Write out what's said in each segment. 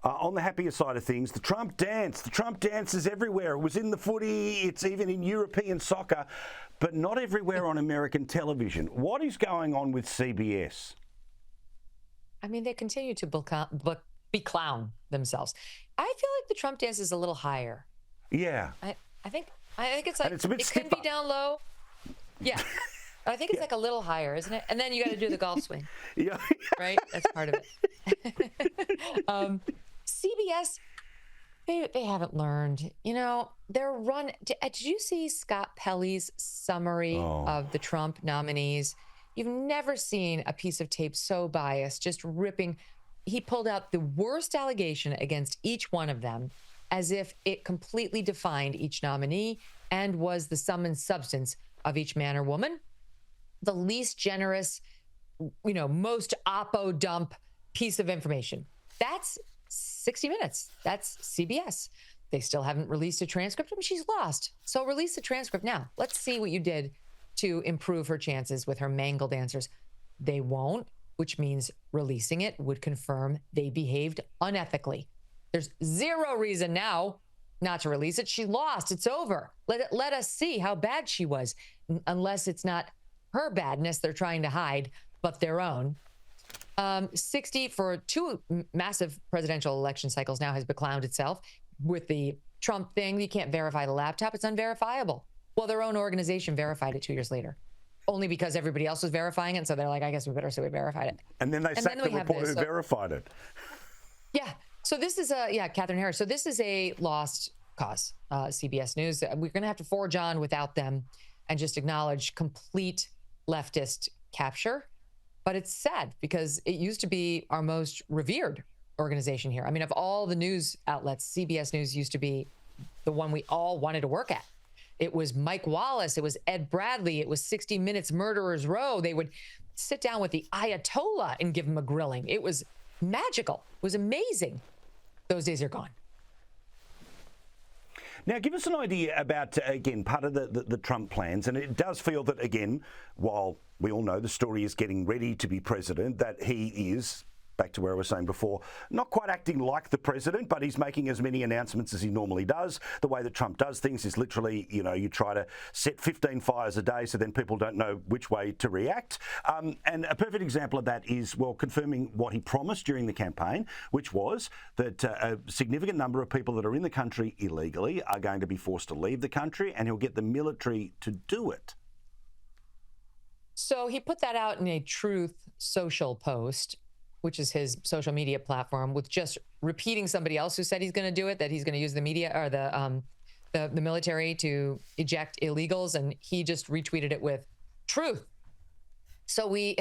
On the happier side of things, the Trump dance. The Trump dance is everywhere. It was in the footy. It's even in European soccer, but not everywhere on American television. What is going on with CBS? I mean, they continue to beclown themselves. I feel like the Trump dance is a little higher. Yeah. I think it's like, it's a bit it stiffer. can be down low. Yeah. I think it's like a little higher, isn't it? And then you got to do the golf swing. Yeah. Right? That's part of it. CBS, they haven't learned. You know, they're run. Did you see Scott Pelley's summary of the Trump nominees? You've never seen a piece of tape so biased, just ripping. He pulled out the worst allegation against each one of them as if it completely defined each nominee and was the sum and substance of each man or woman. The least generous, most oppo dump piece of information. That's 60 Minutes. That's CBS. They still haven't released a transcript. I mean, she's lost. So release the transcript now. Let's see what you did to improve her chances with her mangled answers. They won't, which means releasing it would confirm they behaved unethically. There's zero reason now not to release it. She lost. It's over. Let us see how bad she was, unless it's not her badness they're trying to hide, but their own. 60 for two massive presidential election cycles now has beclowned itself with the Trump thing. You can't verify the laptop. It's unverifiable. Well, their own organization verified it 2 years later, only because everybody else was verifying it. And so they're like, I guess we better say we verified it. And then they sacked the reporter who verified it. Yeah. So this is Catherine Harris. So this is a lost cause, CBS News. We're going to have to forge on without them and just acknowledge complete leftist capture. But it's sad because it used to be our most revered organization here. I mean, of all the news outlets, CBS News used to be the one we all wanted to work at. It was Mike Wallace. It was Ed Bradley. It was 60 Minutes Murderers Row. They would sit down with the Ayatollah and give him a grilling. It was magical. It was amazing. Those days are gone. Now, give us an idea about, again, part of the Trump plans. And it does feel that, again, while we all know the story is getting ready to be president, that he is, back to where I was saying before, not quite acting like the president, but he's making as many announcements as he normally does. The way that Trump does things is literally, you try to set 15 fires a day so then people don't know which way to react. And a perfect example of that is, confirming what he promised during the campaign, which was that a significant number of people that are in the country illegally are going to be forced to leave the country, and he'll get the military to do it. So he put that out in a Truth Social post, which is his social media platform, with just repeating somebody else who said he's going to do it, that he's going to use the media or the military to eject illegals, and he just retweeted it with truth. So we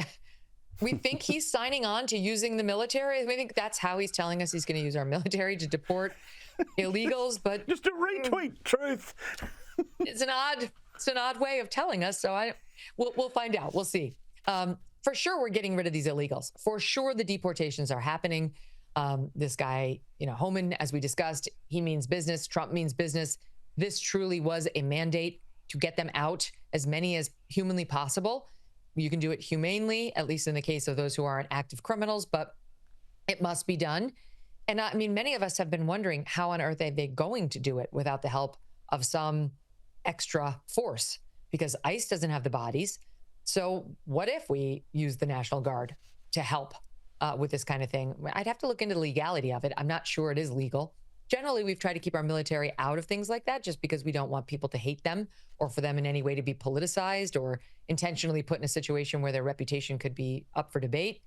think he's signing on to using the military. We think that's how he's telling us he's going to use our military to deport illegals. But just a retweet, truth. It's an odd way of telling us. So we'll find out. We'll see. For sure, we're getting rid of these illegals. For sure, the deportations are happening. This guy, Homan, as we discussed, he means business. Trump means business. This truly was a mandate to get them out, as many as humanly possible. You can do it humanely, at least in the case of those who aren't active criminals, but it must be done. And I mean, many of us have been wondering how on earth are they going to do it without the help of some extra force, because ICE doesn't have the bodies. So what if we use the National Guard to help with this kind of thing? I'd have to look into the legality of it. I'm not sure it is legal. Generally, we've tried to keep our military out of things like that just because we don't want people to hate them or for them in any way to be politicized or intentionally put in a situation where their reputation could be up for debate.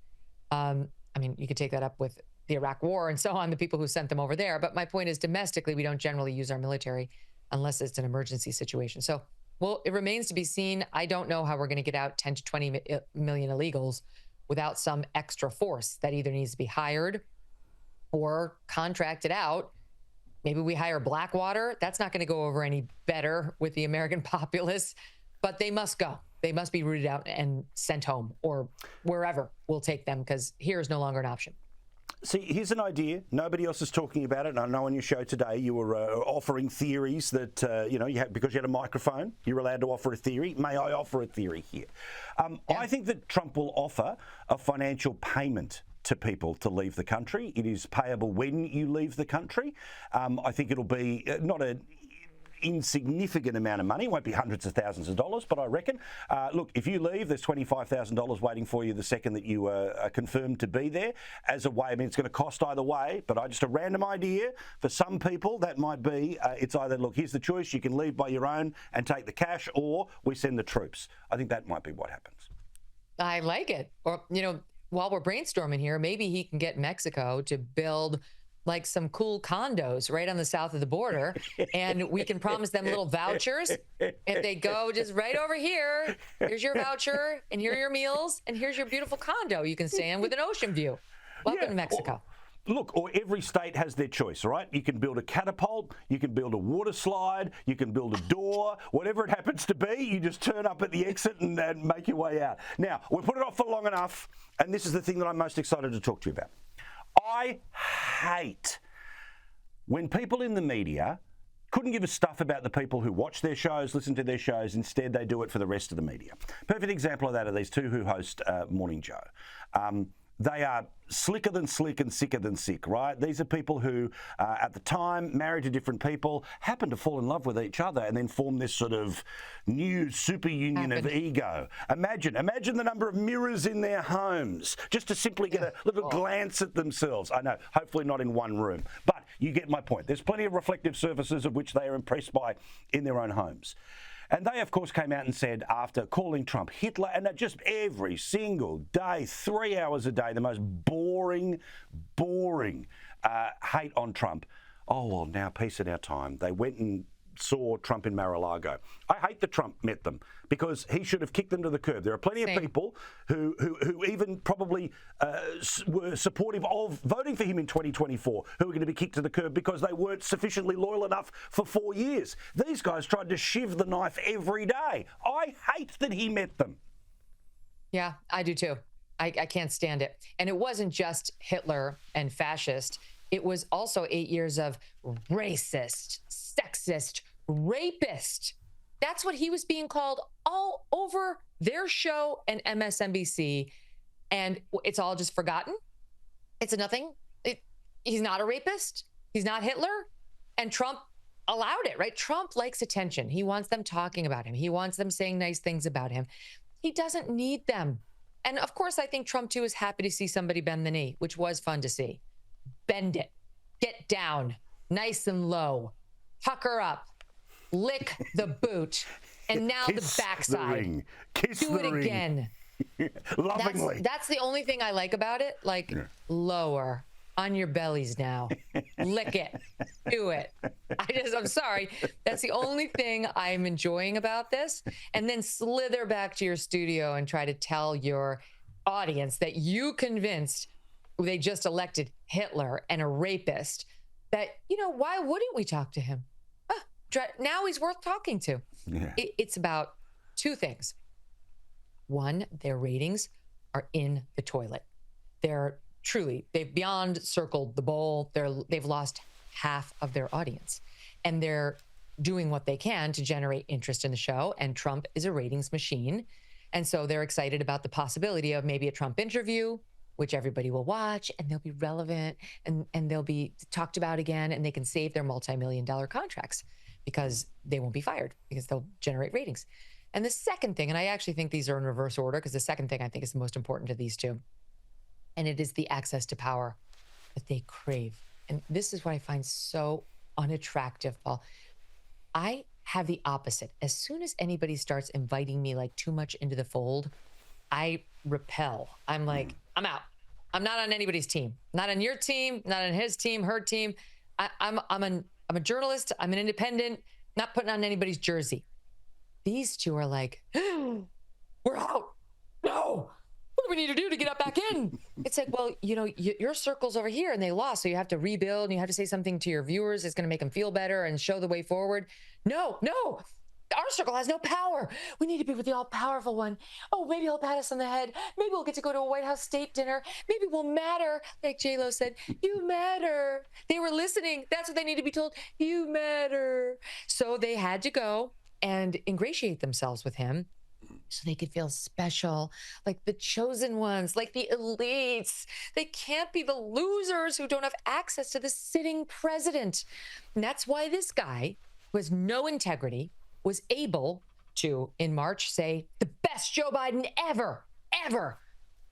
I mean, you could take that up with the Iraq War and so on, the people who sent them over there. But my point is, domestically, we don't generally use our military unless it's an emergency situation. So, well, it remains to be seen. I don't know how we're going to get out 10 to 20 million illegals without some extra force that either needs to be hired or contracted out. Maybe we hire Blackwater. That's not going to go over any better with the American populace, but they must go. They must be rooted out and sent home or wherever we'll take them, because here is no longer an option. See, here's an idea. Nobody else is talking about it. And I know on your show today you were offering theories that, because you had a microphone, you're allowed to offer a theory. May I offer a theory here? I think that Trump will offer a financial payment to people to leave the country. It is payable when you leave the country. I think it'll be not an insignificant amount of money. It won't be hundreds of thousands of dollars, but I reckon, look, if you leave, there's $25,000 waiting for you the second that you are confirmed to be there. As a way, I mean, it's going to cost either way, but just a random idea. For some people, that might be, it's either, look, here's the choice, you can leave by your own and take the cash, or we send the troops. I think that might be what happens. I like it. Or, while we're brainstorming here, maybe he can get Mexico to build like some cool condos right on the south of the border, and we can promise them little vouchers. If they go just right over here, here's your voucher, and here are your meals, and here's your beautiful condo you can stay in with an ocean view. Welcome to Mexico. Or every state has their choice, right? You can build a catapult, you can build a water slide, you can build a door, whatever it happens to be, you just turn up at the exit and make your way out. Now, we've put it off for long enough, and this is the thing that I'm most excited to talk to you about. I hate when people in the media couldn't give a stuff about the people who watch their shows, listen to their shows. Instead, they do it for the rest of the media. Perfect example of that are these two who host Morning Joe. They are slicker than slick and sicker than sick, right? These are people who, at the time, married to different people, happened to fall in love with each other and then form this sort of new super union of ego. Imagine the number of mirrors in their homes just to simply get a little glance at themselves. I know, hopefully not in one room, but you get my point. There's plenty of reflective surfaces of which they are impressed by in their own homes. And they, of course, came out and said, after calling Trump Hitler, and just every single day, 3 hours a day, the most boring hate on Trump. Oh, well, now peace in our time. They went and saw Trump in Mar-a-Lago. I hate that Trump met them because he should have kicked them to the curb. There are plenty of people who even probably were supportive of voting for him in 2024 who are going to be kicked to the curb because they weren't sufficiently loyal enough for 4 years. These guys tried to shiv the knife every day. I hate that he met them. Yeah, I do too. I can't stand it. And it wasn't just Hitler and fascist. It was also 8 years of racist, sexist, rapist. That's what he was being called all over their show and MSNBC. And it's all just forgotten. It's nothing. He's not a rapist. He's not Hitler. And Trump allowed it, right? Trump likes attention. He wants them talking about him. He wants them saying nice things about him. He doesn't need them. And of course, I think Trump, too, is happy to see somebody bend the knee, which was fun to see. Bend it. Get down. Nice and low. Pucker up. Lick the boot. And now Kiss the backside. The ring. Kiss Do the it ring. again. Lovingly. That's the only thing I like about it. Like, lower. On your bellies now. Lick it. Do it. I'm sorry. That's the only thing I'm enjoying about this. And then slither back to your studio and try to tell your audience that you convinced they just elected Hitler and a rapist, that, why wouldn't we talk to him? Now he's worth talking to. Yeah. It's about two things. One, their ratings are in the toilet. They've beyond circled the bowl. They've lost half of their audience, and they're doing what they can to generate interest in the show. And Trump is a ratings machine. And so they're excited about the possibility of maybe a Trump interview, which everybody will watch, and they'll be relevant, and they'll be talked about again, and they can save their multi-million-dollar contracts because they won't be fired because they'll generate ratings. And the second thing, and I actually think these are in reverse order, because the second thing I think is the most important to these two, and it is the access to power that they crave. And this is what I find so unattractive, Paul. I have the opposite. As soon as anybody starts inviting me like too much into the fold, I repel. I'm like, I'm out. I'm not on anybody's team. Not on your team, not on his team, her team. I'm a journalist. I'm an independent, not putting on anybody's jersey. These two are like, we're out. No. What do we need to do to get up back in? It's like, well, your circle's over here and they lost. So you have to rebuild and you have to say something to your viewers. It's going to make them feel better and show the way forward. No. Our circle has no power. We need to be with the all-powerful one. Oh, maybe he'll pat us on the head. Maybe we'll get to go to a White House state dinner. Maybe we'll matter. Like J-Lo said, you matter. They were listening. That's what they need to be told. You matter. So they had to go and ingratiate themselves with him so they could feel special, like the chosen ones, like the elites. They can't be the losers who don't have access to the sitting president. And that's why this guy, who has no integrity, was able to, in March, say the best Joe Biden ever, ever.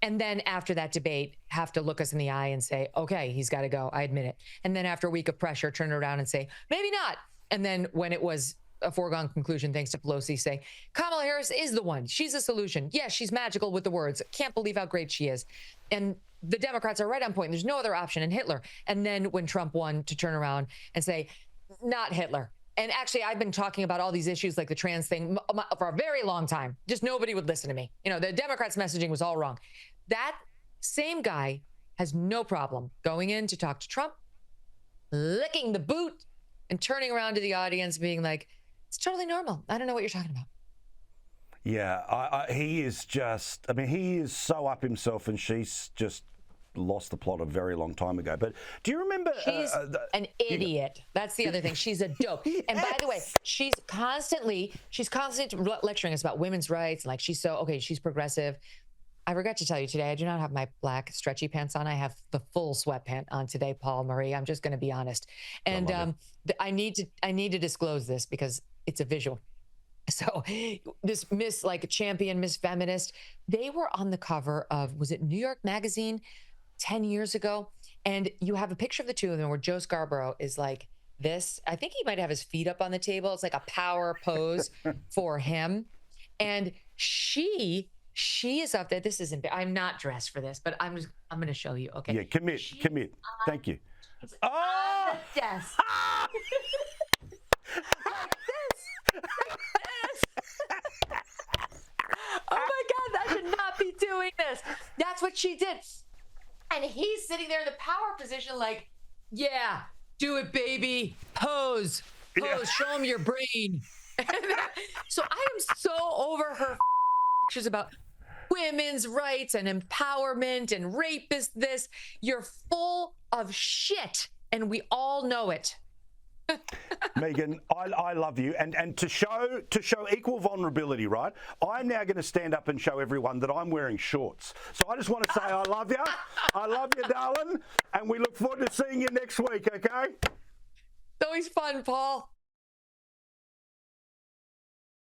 And then after that debate, have to look us in the eye and say, okay, he's got to go. I admit it. And then after a week of pressure, turn around and say, maybe not. And then when it was a foregone conclusion, thanks to Pelosi, say, Kamala Harris is the one. She's a solution. Yes, she's magical with the words. Can't believe how great she is. And the Democrats are right on point. There's no other option in Hitler. And then when Trump won, to turn around and say, not Hitler. And actually, I've been talking about all these issues like the trans thing for a very long time. Just nobody would listen to me. You know, the Democrats' messaging was all wrong. That same guy has no problem going in to talk to Trump, licking the boot, and turning around to the audience being like, it's totally normal. I don't know what you're talking about. Yeah, he is just, I mean, he is so up himself, and she's just lost the plot a very long time ago. But do you remember? She's an idiot. That's the other thing. She's a dope. Yes. And by the way, she's constantly lecturing us about women's rights. Like she's progressive. I forgot to tell you today, I do not have my black stretchy pants on. I have the full sweatpant on today, Paul, Marie. I'm just going to be honest. And I need to disclose this because it's a visual. So this Miss champion, Miss Feminist, they were on the cover of, was it New York Magazine 10 years ago? And you have a picture of the two of them where Joe Scarborough is like this. I think he might have his feet up on the table. It's like a power pose for him. And she is up there. This isn't, I'm not dressed for this, but I'm going to show you. Okay. Yeah, commit. Thank you. On the desk. Like this. Oh my God, I should not be doing this. That's what she did. And he's sitting there in the power position like, yeah, do it, baby. Pose. Yeah. Show him your brain. So I am so over her pictures about women's rights and empowerment and rapist this. You're full of shit, and we all know it. Megyn, I love you, and to show equal vulnerability, right? I'm now going to stand up and show everyone that I'm wearing shorts. So I just want to say I love you, darling, and we look forward to seeing you next week. Okay? It's always fun, Paul.